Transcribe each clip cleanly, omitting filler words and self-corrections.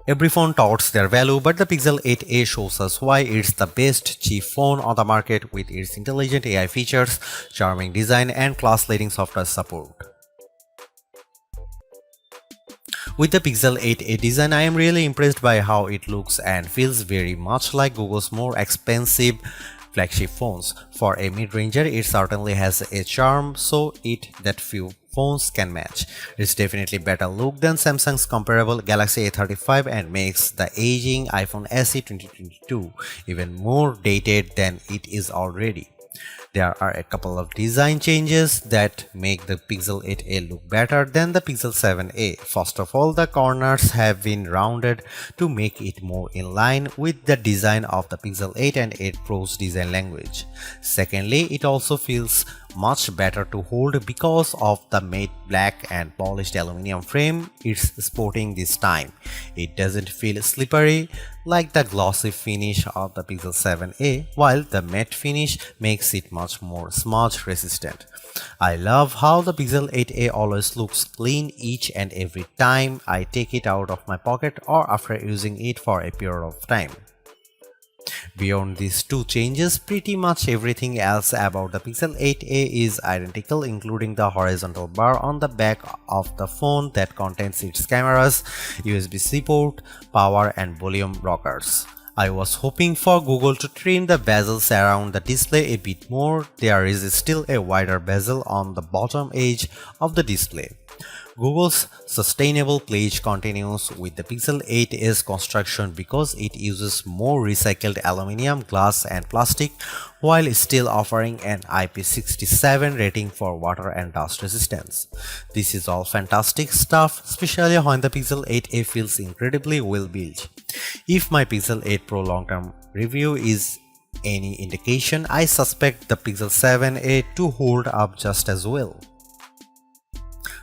Every phone touts their value, but the Pixel 8a shows us why it's the best cheap phone on the market with its intelligent AI features, charming design, and class-leading software support. With the Pixel 8a design, I am really impressed by how it looks and feels very much like Google's more expensive flagship phones. For a mid-ranger, it certainly has a charm that few phones can match. It's definitely better look than Samsung's comparable Galaxy A35 and makes the aging iPhone SE 2022 even more dated than it is already. There are a couple of design changes that make the Pixel 8a look better than the Pixel 7a. First of all, the corners have been rounded to make it more in line with the design of the Pixel 8 and 8 Pro's design language. Secondly, it also feels much better to hold because of the matte black and polished aluminum frame it's sporting this time. It doesn't feel slippery like the glossy finish of the Pixel 7a, while the matte finish makes it much more smudge resistant. I love how the Pixel 8a always looks clean each and every time I take it out of my pocket or after using it for a period of time. Beyond these two changes, pretty much everything else about the Pixel 8a is identical, including the horizontal bar on the back of the phone that contains its cameras, USB-C port, power and volume rockers. I was hoping for Google to trim the bezels around the display a bit more. There is still a wider bezel on the bottom edge of the display. Google's sustainable pledge continues with the Pixel 8's construction because it uses more recycled aluminum, glass and plastic while still offering an IP67 rating for water and dust resistance. This is all fantastic stuff, especially when the Pixel 8a feels incredibly well built. If my Pixel 8 Pro long-term review is any indication, I suspect the Pixel 7a to hold up just as well.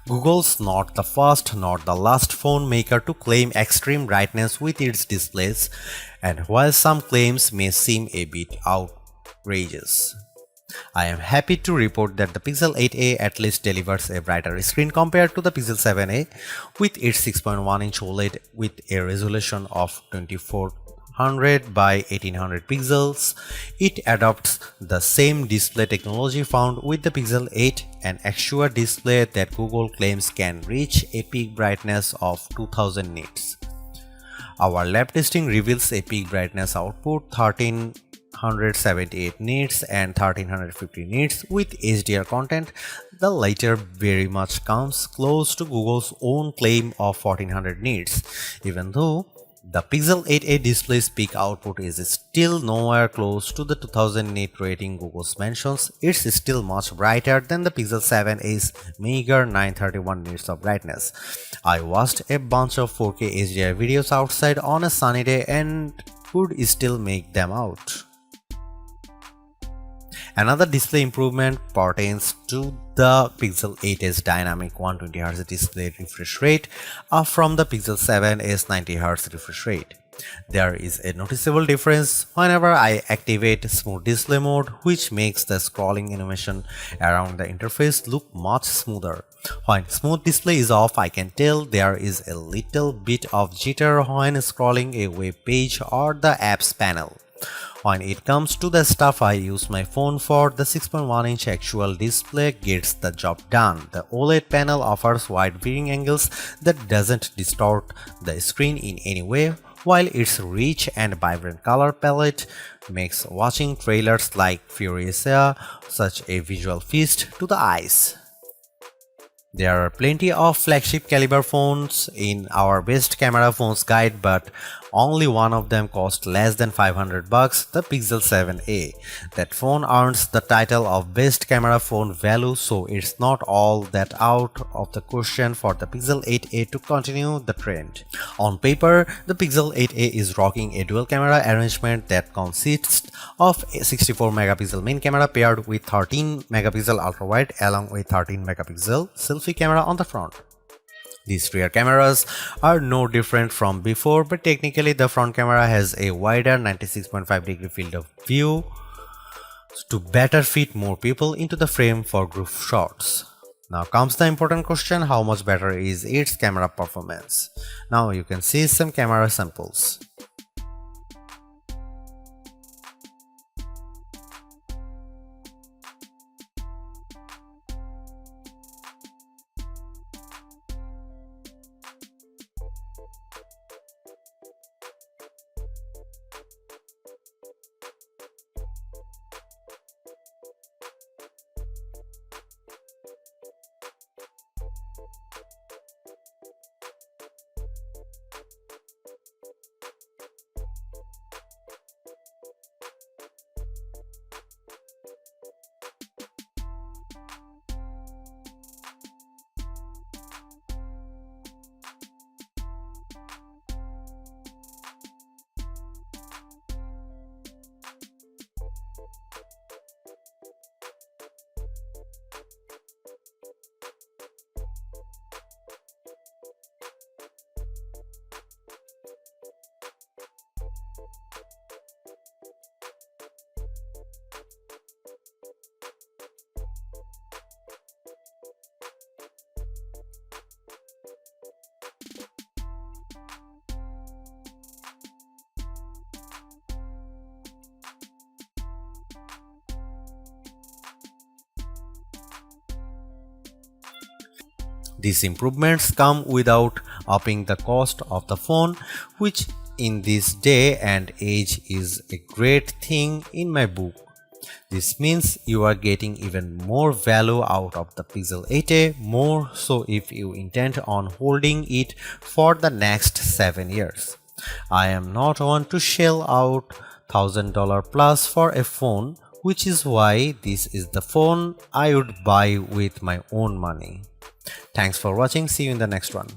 Google's not the first nor the last phone maker to claim extreme brightness with its displays, and while some claims may seem a bit outrageous, I am happy to report that the Pixel 8a at least delivers a brighter screen compared to the Pixel 7a with its 6.1-inch OLED with a resolution of 2400 by 1800 pixels. It adopts the same display technology found with the Pixel 8, an actual display that Google claims can reach a peak brightness of 2000 nits. Our lab testing reveals a peak brightness output 1378 nits and 1350 nits with HDR content. The latter very much comes close to Google's own claim of 1400 nits, even though the Pixel 8a display's peak output is still nowhere close to the 2000 nit rating Google mentions. It's still much brighter than the Pixel 7a's meager 931 nits of brightness. I watched a bunch of 4K HDR videos outside on a sunny day and could still make them out. Another display improvement pertains to the Pixel 8's dynamic 120Hz display refresh rate, up from the Pixel 7's 90Hz refresh rate. There is a noticeable difference whenever I activate smooth display mode, which makes the scrolling animation around the interface look much smoother. When smooth display is off, I can tell there is a little bit of jitter when scrolling a web page or the apps panel. When it comes to the stuff I use my phone for, the 6.1-inch actual display gets the job done. The OLED panel offers wide viewing angles that doesn't distort the screen in any way, while its rich and vibrant color palette makes watching trailers like Furiosa such a visual feast to the eyes. There are plenty of flagship caliber phones in our best camera phones guide, but only one of them cost less than $500, the Pixel 7a. That phone earns the title of best camera phone value, so it's not all that out of the question for the Pixel 8a to continue the trend. On paper, the Pixel 8a is rocking a dual camera arrangement that consists of a 64 megapixel main camera paired with 13 megapixel ultra wide along with 13 megapixel selfie camera on the front. These rear cameras are no different from before, but technically the front camera has a wider 96.5 degree field of view to better fit more people into the frame for group shots. Now comes the important question, how much better is its camera performance? Now you can see some camera samples. These improvements come without upping the cost of the phone, which in this day and age is a great thing in my book. This means you are getting even more value out of the Pixel 8a, more so if you intend on holding it for the next 7 years. I am not one to shell out $1,000 plus for a phone, which is why this is the phone I would buy with my own money. Thanks for watching. See you in the next one.